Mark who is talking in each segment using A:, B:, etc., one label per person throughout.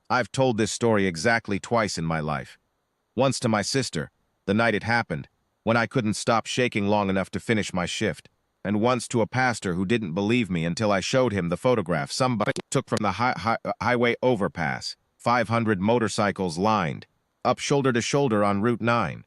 A: I've told this story exactly twice in my life. Once to my sister, the night it happened, when I couldn't stop shaking long enough to finish my shift, and once to a pastor who didn't believe me until I showed him the photograph somebody took from the highway overpass, 500 motorcycles lined, up shoulder to shoulder on Route 9,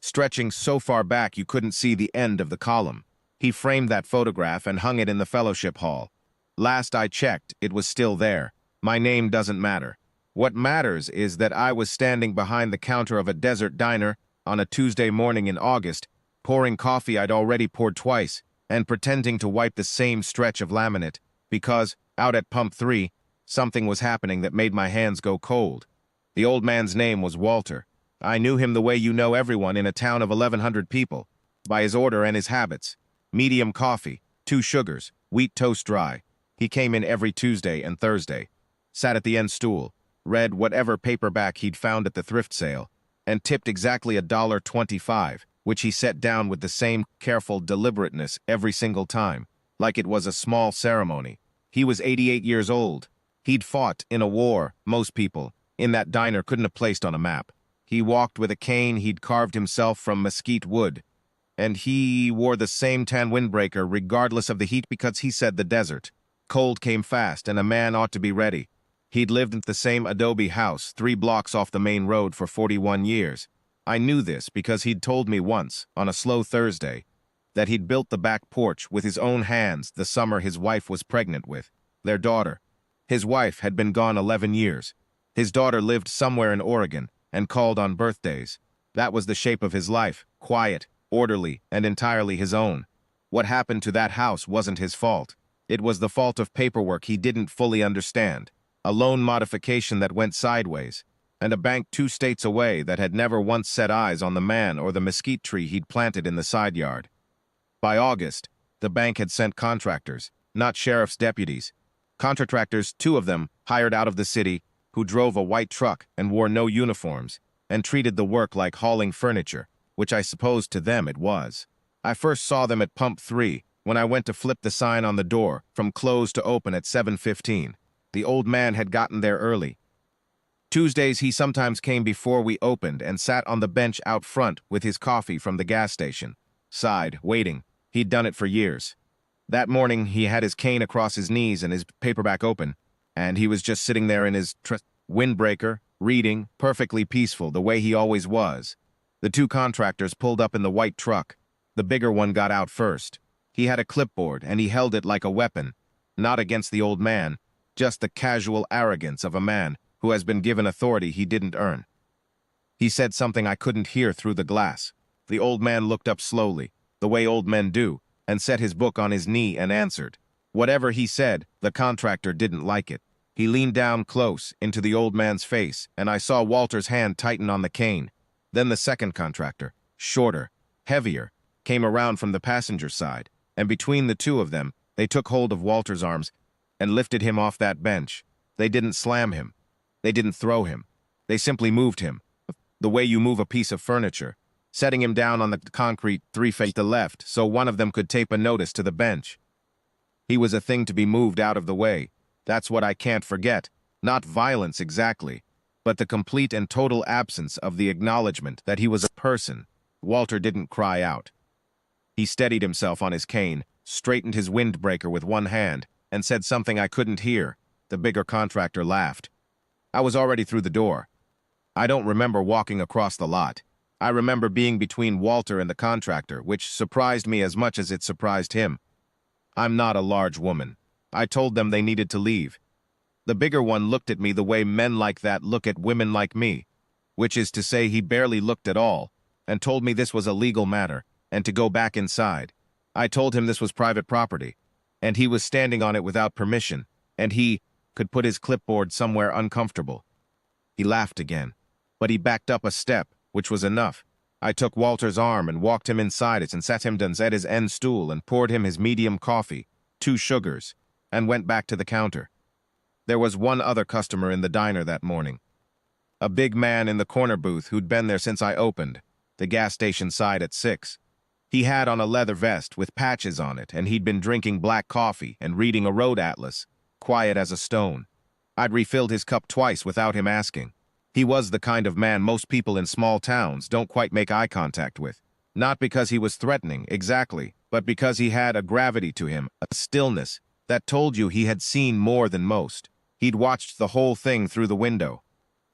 A: stretching so far back you couldn't see the end of the column. He framed that photograph and hung it in the fellowship hall. Last I checked, it was still there. My name doesn't matter. What matters is that I was standing behind the counter of a desert diner on a Tuesday morning in August, pouring coffee I'd already poured twice, and pretending to wipe the same stretch of laminate, because, out at Pump 3, something was happening that made my hands go cold. The old man's name was Walter. I knew him the way you know everyone in a town of 1,100 people, by his order and his habits. Medium coffee, 2 sugars, wheat toast dry. He came in every Tuesday and Thursday, sat at the end stool, read whatever paperback he'd found at the thrift sale, and tipped exactly $1.25, which he set down with the same careful deliberateness every single time, like it was a small ceremony. He was 88 years old. He'd fought in a war most people in that diner couldn't have placed on a map. He walked with a cane he'd carved himself from mesquite wood, and he wore the same tan windbreaker regardless of the heat because he said the desert. Cold came fast, and a man ought to be ready. He'd lived in the same adobe house 3 blocks off the main road for 41 years. I knew this because he'd told me once, on a slow Thursday, that he'd built the back porch with his own hands the summer his wife was pregnant with their daughter. His wife had been gone 11 years. His daughter lived somewhere in Oregon and called on birthdays. That was the shape of his life, quiet, orderly, and entirely his own. What happened to that house wasn't his fault. It was the fault of paperwork he didn't fully understand, a loan modification that went sideways, and a bank 2 states away that had never once set eyes on the man or the mesquite tree he'd planted in the side yard. By August, the bank had sent contractors, not sheriff's deputies. Contractors, 2 of them, hired out of the city, who drove a white truck and wore no uniforms, and treated the work like hauling furniture, which I suppose to them it was. I first saw them at Pump 3, when I went to flip the sign on the door, from close to open at 7:15. The old man had gotten there early. Tuesdays he sometimes came before we opened and sat on the bench out front with his coffee from the gas station. Sighed, waiting. He'd done it for years. That morning he had his cane across his knees and his paperback open, and he was just sitting there in his windbreaker, reading, perfectly peaceful, the way he always was. The 2 contractors pulled up in the white truck. The bigger one got out first. He had a clipboard, and he held it like a weapon, not against the old man, just the casual arrogance of a man who has been given authority he didn't earn. He said something I couldn't hear through the glass. The old man looked up slowly, the way old men do, and set his book on his knee and answered. Whatever he said, the contractor didn't like it. He leaned down close into the old man's face, and I saw Walter's hand tighten on the cane. Then the second contractor, shorter, heavier, came around from the passenger side, and between the 2 of them, they took hold of Walter's arms and lifted him off that bench. They didn't slam him. They didn't throw him. They simply moved him, the way you move a piece of furniture, setting him down on the concrete 3 feet to the left so one of them could tape a notice to the bench. He was a thing to be moved out of the way. That's what I can't forget. Not violence exactly, but the complete and total absence of the acknowledgement that he was a person. Walter didn't cry out. He steadied himself on his cane, straightened his windbreaker with one hand, and said something I couldn't hear. The bigger contractor laughed. I was already through the door. I don't remember walking across the lot. I remember being between Walter and the contractor, which surprised me as much as it surprised him. I'm not a large woman. I told them they needed to leave. The bigger one looked at me the way men like that look at women like me, which is to say he barely looked at all, and told me this was a legal matter, and to go back inside. I told him this was private property, and he was standing on it without permission, and he could put his clipboard somewhere uncomfortable. He laughed again, but he backed up a step, which was enough. I took Walter's arm and walked him inside it and sat him down at his end stool and poured him his medium coffee, 2 sugars, and went back to the counter. There was one other customer in the diner that morning. A big man in the corner booth who'd been there since I opened, the gas station side at 6. He had on a leather vest with patches on it, and he'd been drinking black coffee and reading a road atlas, quiet as a stone. I'd refilled his cup twice without him asking. He was the kind of man most people in small towns don't quite make eye contact with. Not because he was threatening, exactly, but because he had a gravity to him, a stillness, that told you he had seen more than most. He'd watched the whole thing through the window.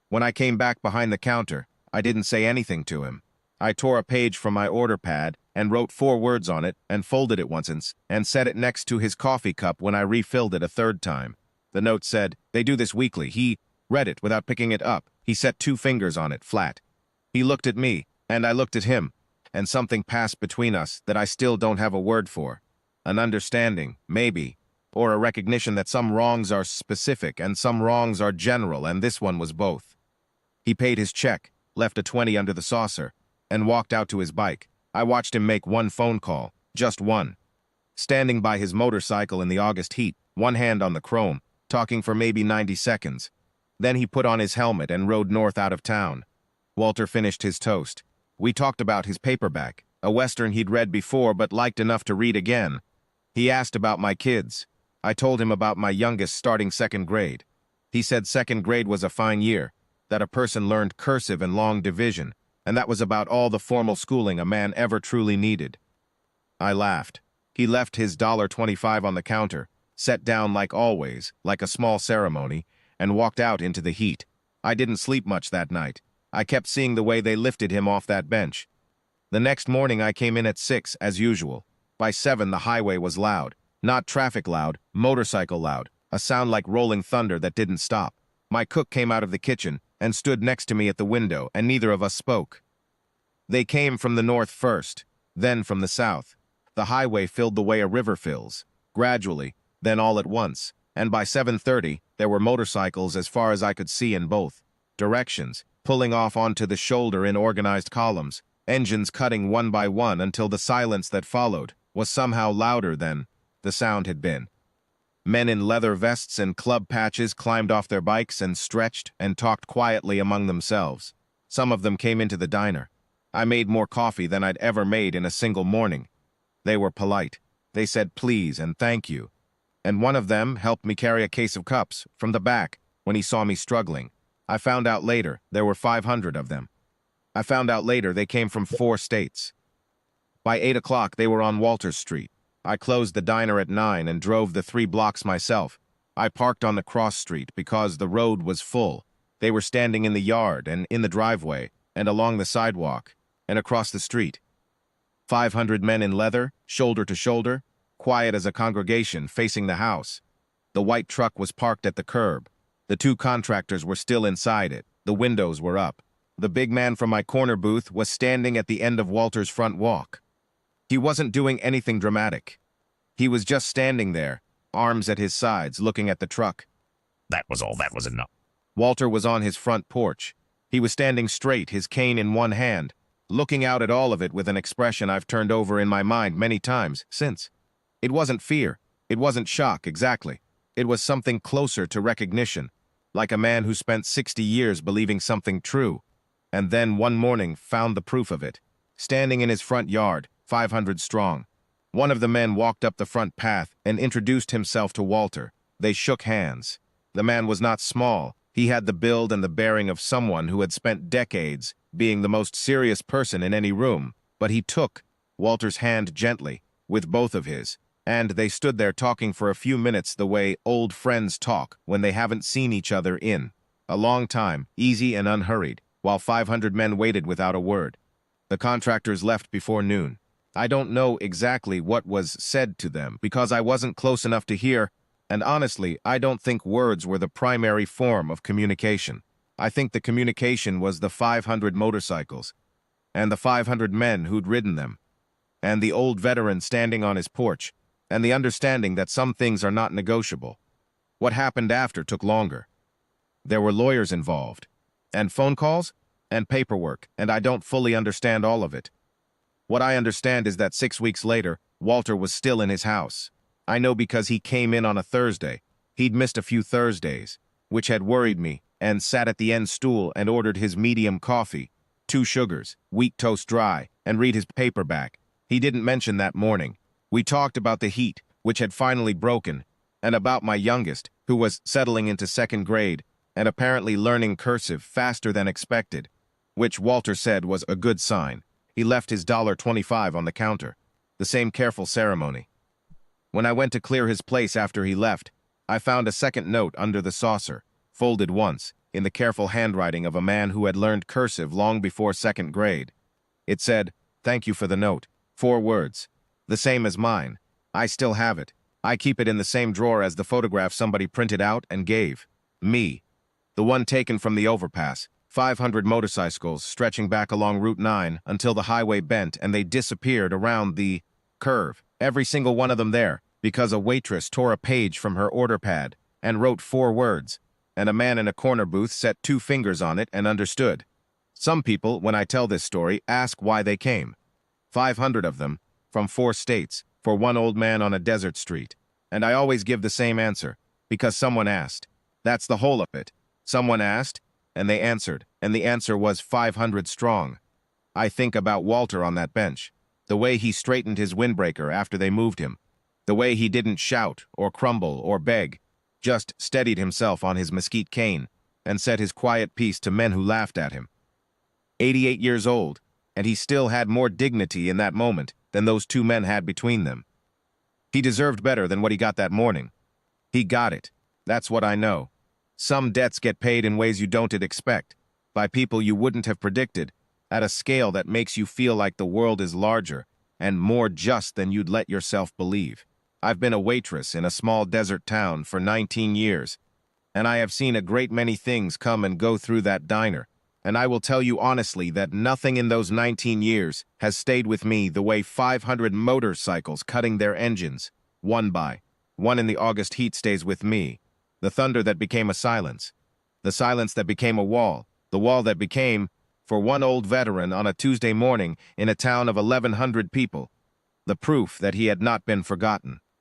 A: When I came back behind the counter, I didn't say anything to him. I tore a page from my order pad and wrote 4 words on it and folded it once and set it next to his coffee cup when I refilled it a 3rd time. The note said, "They do this weekly." He read it without picking it up. He set 2 fingers on it, flat. He looked at me, and I looked at him, and something passed between us that I still don't have a word for. An understanding, maybe, or a recognition that some wrongs are specific and some wrongs are general, and this one was both. He paid his check, left a 20 under the saucer, and walked out to his bike. I watched him make 1 phone call, just one. Standing by his motorcycle in the August heat, one hand on the chrome, talking for maybe 90 seconds. Then he put on his helmet and rode north out of town. Walter finished his toast. We talked about his paperback, a Western he'd read before but liked enough to read again. He asked about my kids. I told him about my youngest starting 2nd grade. He said 2nd grade was a fine year, that a person learned cursive and long division, and that was about all the formal schooling a man ever truly needed. I laughed. He left his $1.25 on the counter, sat down like always, like a small ceremony, and walked out into the heat. I didn't sleep much that night. I kept seeing the way they lifted him off that bench. The next morning I came in at 6, as usual. By 7 the highway was loud. Not traffic loud, motorcycle loud, a sound like rolling thunder that didn't stop. My cook came out of the kitchen and stood next to me at the window, and neither of us spoke. They came from the north first, then from the south. The highway filled the way a river fills, gradually, then all at once, and by 7:30 there were motorcycles as far as I could see in both directions, pulling off onto the shoulder in organized columns, engines cutting one by one until the silence that followed was somehow louder than the sound had been. Men in leather vests and club patches climbed off their bikes and stretched and talked quietly among themselves. Some of them came into the diner. I made more coffee than I'd ever made in a single morning. They were polite. They said please and thank you. And one of them helped me carry a case of cups from the back when he saw me struggling. I found out later there were 500 of them. I found out later they came from 4 states. By 8 o'clock they were on Walters Street. I closed the diner at 9 and drove the 3 blocks myself. I parked on the cross street because the road was full. They were standing in the yard and in the driveway and along the sidewalk and across the street. 500 men in leather, shoulder to shoulder, quiet as a congregation facing the house. The white truck was parked at the curb. The 2 contractors were still inside it. The windows were up. The big man from my corner booth was standing at the end of Walter's front walk. He wasn't doing anything dramatic. He was just standing there, arms at his sides, looking at the truck.
B: That was all. That was enough.
A: Walter was on his front porch. He was standing straight, his cane in one hand, looking out at all of it with an expression I've turned over in my mind many times since. It wasn't fear. It wasn't shock, exactly. It was something closer to recognition, like a man who spent 60 years believing something true, and then one morning found the proof of it. Standing in his front yard, 500 strong. One of the men walked up the front path and introduced himself to Walter. They shook hands. The man was not small. He had the build and the bearing of someone who had spent decades being the most serious person in any room, but he took Walter's hand gently, with both of his, and they stood there talking for a few minutes the way old friends talk when they haven't seen each other in a long time, easy and unhurried, while 500 men waited without a word. The contractors left before noon. I don't know exactly what was said to them because I wasn't close enough to hear, and honestly, I don't think words were the primary form of communication. I think the communication was the 500 motorcycles, and the 500 men who'd ridden them, and the old veteran standing on his porch, and the understanding that some things are not negotiable. What happened after took longer. There were lawyers involved, and phone calls, and paperwork, and I don't fully understand all of it. What I understand is that 6 weeks later, Walter was still in his house. I know because he came in on a Thursday. He'd missed a few Thursdays, which had worried me, and sat at the end stool and ordered his medium coffee, 2 sugars, wheat toast dry, and read his paperback. He didn't mention that morning. We talked about the heat, which had finally broken, and about my youngest, who was settling into second grade and apparently learning cursive faster than expected, which Walter said was a good sign. He left his $25 on the counter, the same careful ceremony. When I went to clear his place after he left, I found a second note under the saucer, folded once, in the careful handwriting of a man who had learned cursive long before second grade. It said, "Thank you for the note." 4 words. The same as mine. I still have it. I keep it in the same drawer as the photograph somebody printed out and gave me. The one taken from the overpass. 500 motorcycles stretching back along Route 9 until the highway bent and they disappeared around the curve. Every single one of them there, because a waitress tore a page from her order pad and wrote 4 words, and a man in a corner booth set 2 fingers on it and understood. Some people, when I tell this story, ask why they came. 500 of them, from 4 states, for one old man on a desert street. And I always give the same answer, because someone asked. That's the whole of it. Someone asked, and they answered, and the answer was 500 strong. I think about Walter on that bench, the way he straightened his windbreaker after they moved him, the way he didn't shout or crumble or beg, just steadied himself on his mesquite cane and said his quiet piece to men who laughed at him. 88 years old, and he still had more dignity in that moment than those 2 men had between them. He deserved better than what he got that morning. He got it. That's what I know. Some debts get paid in ways you don't expect, by people you wouldn't have predicted, at a scale that makes you feel like the world is larger and more just than you'd let yourself believe. I've been a waitress in a small desert town for 19 years, and I have seen a great many things come and go through that diner, and I will tell you honestly that nothing in those 19 years has stayed with me the way 500 motorcycles cutting their engines, one by one in the August heat stays with me. The thunder that became a silence, the silence that became a wall, the wall that became, for one old veteran on a Tuesday morning in a town of 1,100 people, the proof that he had not been forgotten.